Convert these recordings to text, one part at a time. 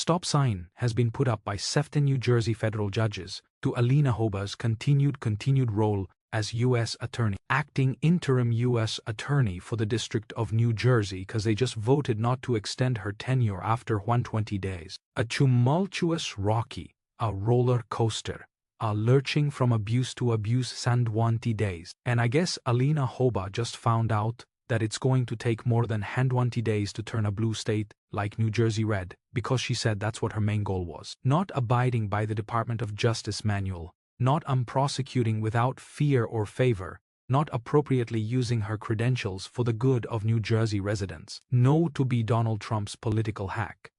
stop sign has been put up by 7 New Jersey federal judges to Alina Haba's continued role as U.S. Attorney, acting interim U.S. Attorney for the District of New Jersey because they just voted not to extend her tenure after 120 days. A tumultuous rocky, a roller coaster, a lurching from abuse to abuse 120 days. And I guess Alina Haba just found out that it's going to take more than 120 days to turn a blue state like New Jersey red, because she said that's what her main goal was. Not abiding by the Department of Justice manual, not prosecuting without fear or favor, not appropriately using her credentials for the good of New Jersey residents. No to be Donald Trump's political hack.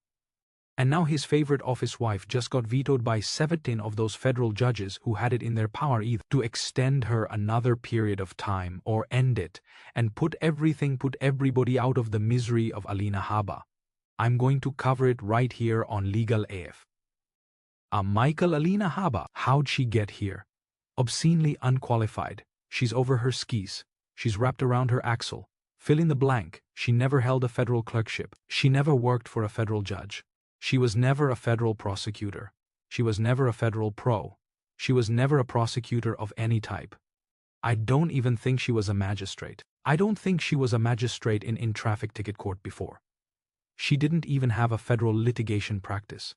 And now his favorite office wife just got vetoed by 17 of those federal judges who had it in their power either to extend her another period of time or end it and put everybody out of the misery of Alina Haba. I'm going to cover it right here on Legal AF. Alina Haba, how'd she get here? Obscenely unqualified. She's over her skis. She's wrapped around her axle. Fill in the blank. She never held a federal clerkship. She never worked for a federal judge. She was never a federal prosecutor. She was never a federal pro. She was never a prosecutor of any type. I don't even think she was a magistrate. I don't think she was a magistrate in traffic ticket court before. She didn't even have a federal litigation practice.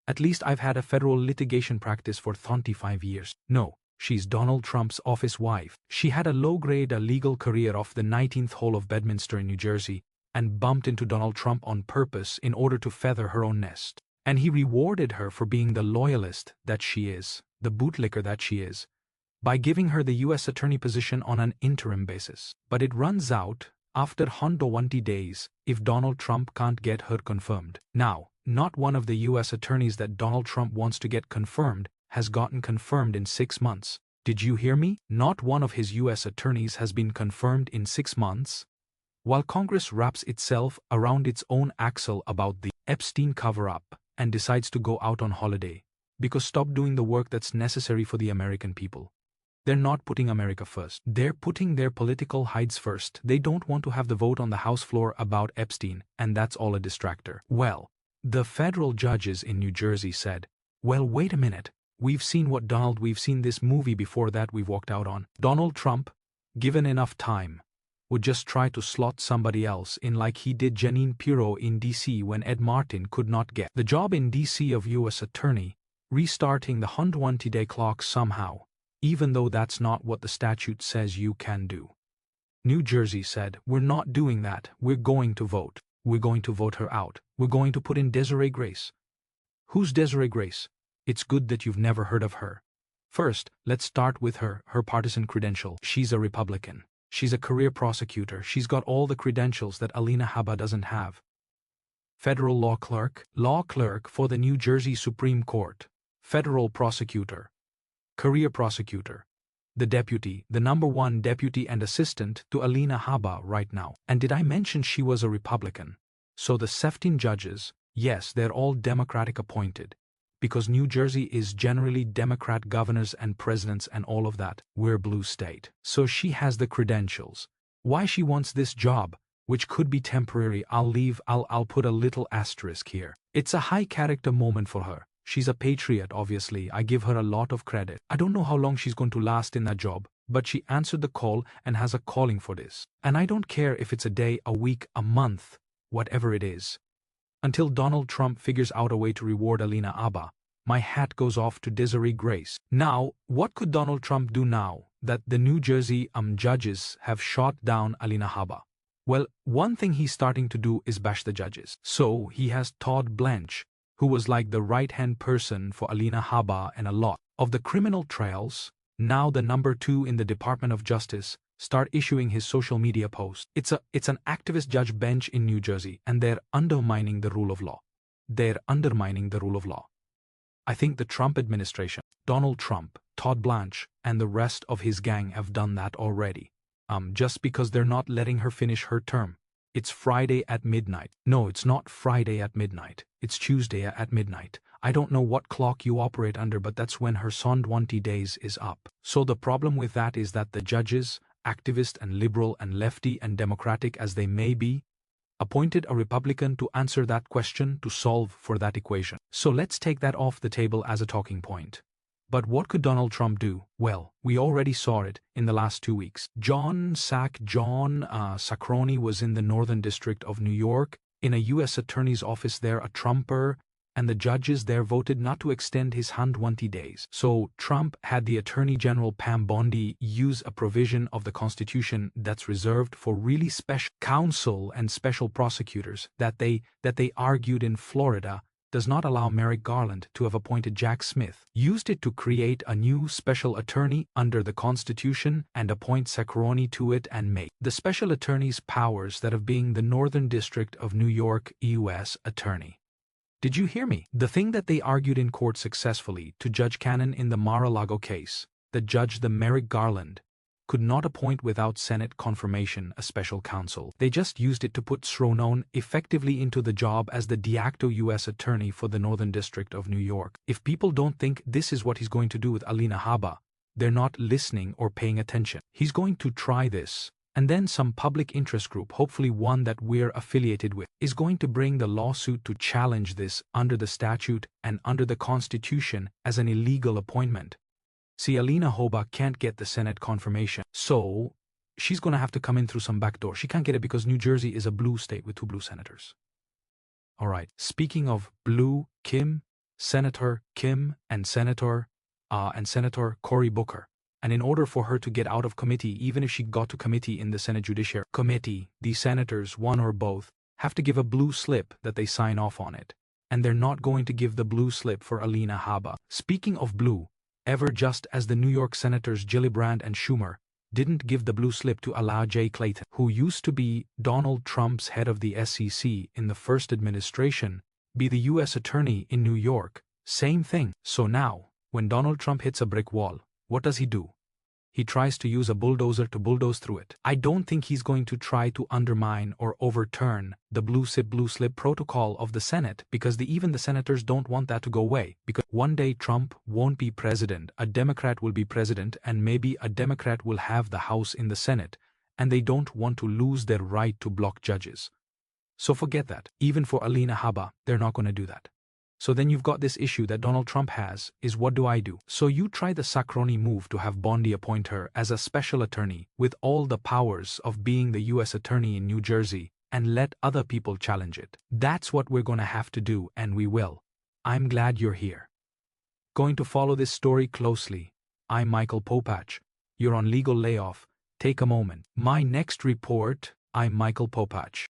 At least I've had a federal litigation practice for 25 years. No, she's Donald Trump's office wife. She had a low-grade legal career off the 19th hole of Bedminster in New Jersey and bumped into Donald Trump on purpose in order to feather her own nest. And he rewarded her for being the loyalist that she is, the bootlicker that she is, by giving her the U.S. Attorney position on an interim basis. But it runs out after 120 days if Donald Trump can't get her confirmed. Now, not one of the U.S. attorneys that Donald Trump wants to get confirmed has gotten confirmed in 6 months. Did you hear me? Not one of his U.S. attorneys has been confirmed in 6 months. While Congress wraps itself around its own axle about the Epstein cover-up and decides to go out on holiday, because stop doing the work that's necessary for the American people. They're not putting America first. They're putting their political hides first. They don't want to have the vote on the House floor about Epstein, and that's all a distractor. Well, the federal judges in New Jersey said, well, wait a minute. We've seen this movie before that we've walked out on. Donald Trump, given enough time, would just try to slot somebody else in like he did Jeanine Pirro in D.C. when Ed Martin could not get the job in D.C. of U.S. Attorney, restarting the 120-day clock somehow, even though that's not what the statute says you can do. New Jersey said, we're not doing that, we're going to vote. We're going to vote her out. We're going to put in Desiree Grace. Who's Desiree Grace? It's good that you've never heard of her. First, let's start with her partisan credential. She's a Republican. She's a career prosecutor. She's got all the credentials that Alina Haba doesn't have. Federal law clerk for the New Jersey Supreme Court, federal prosecutor, career prosecutor, the number one deputy and assistant to Alina Haba right now. And did I mention she was a Republican? So the 17 judges, yes, they're all Democratic appointed, because New Jersey is generally Democrat governors and presidents and all of that. We're blue state. So she has the credentials. Why she wants this job, which could be temporary, I'll put a little asterisk here. It's a high character moment for her. She's a patriot, obviously. I give her a lot of credit. I don't know how long she's going to last in that job, but she answered the call and has a calling for this. And I don't care if it's a day, a week, a month, whatever it is. Until Donald Trump figures out a way to reward Alina Haba, my hat goes off to Desiree Grace. Now, what could Donald Trump do now that the New Jersey judges have shot down Alina Haba? Well, one thing he's starting to do is bash the judges. So he has Todd Blanche, who was like the right-hand person for Alina Haba and a lot of the criminal trials, now the number 2 in the Department of Justice, start issuing his social media posts. It's an activist judge bench in New Jersey, and they're undermining the rule of law. I think the Trump administration, Donald Trump, Todd Blanche, and the rest of his gang have done that already. Just because they're not letting her finish her term. It's Friday at midnight. No, it's not Friday at midnight. It's Tuesday at midnight. I don't know what clock you operate under, but that's when her 120 days is up. So the problem with that is that the judges, activist and liberal and lefty and democratic as they may be, appointed a Republican to answer that question to solve for that equation. So let's take that off the table as a talking point. But what could Donald Trump do? Well, we already saw it in the last 2 weeks. John Sacroni was in the Northern District of New York, in a U.S. Attorney's office there, a Trumper, and the judges there voted not to extend his 120 days. So Trump had the Attorney General Pam Bondi use a provision of the Constitution that's reserved for really special counsel and special prosecutors that they argued in Florida does not allow Merrick Garland to have appointed Jack Smith, used it to create a new special attorney under the Constitution and appoint Sacroni to it and make the special attorney's powers that of being the Northern District of New York U.S. Attorney. Did you hear me? The thing that they argued in court successfully to Judge Cannon in the Mar-a-Lago case, the judge the Merrick Garland could not appoint without Senate confirmation a special counsel. They just used it to put Sronon effectively into the job as the de facto U.S. Attorney for the Northern District of New York. If people don't think this is what he's going to do with Alina Haba, they're not listening or paying attention. He's going to try this, and then some public interest group, hopefully one that we're affiliated with, is going to bring the lawsuit to challenge this under the statute and under the Constitution as an illegal appointment. See, Alina Haba can't get the Senate confirmation, so she's going to have to come in through some backdoor. She can't get it because New Jersey is a blue state with 2 blue senators. All right, speaking of blue, Senator Kim and Senator Cory Booker. And in order for her to get out of committee, even if she got to committee in the Senate Judiciary Committee, the senators, one or both, have to give a blue slip that they sign off on it. And they're not going to give the blue slip for Alina Haba. Speaking of blue, ever just as the New York Senators Gillibrand and Schumer didn't give the blue slip to Alaa J. Clayton, who used to be Donald Trump's head of the SEC in the first administration, be the U.S. Attorney in New York, same thing. So now, when Donald Trump hits a brick wall, what does he do? He tries to use a bulldozer to bulldoze through it. I don't think he's going to try to undermine or overturn the blue slip protocol of the Senate, because even the senators don't want that to go away. Because one day Trump won't be president, a Democrat will be president, and maybe a Democrat will have the House in the Senate, and they don't want to lose their right to block judges. So forget that. Even for Alina Haba, they're not going to do that. So then you've got this issue that Donald Trump has, is what do I do? So you try the Sacroni move to have Bondi appoint her as a special attorney with all the powers of being the U.S. Attorney in New Jersey and let other people challenge it. That's what we're going to have to do, and we will. I'm glad you're here. Going to follow this story closely. I'm Michael Popok. You're on legal layoff. Take a moment. My next report, I'm Michael Popok.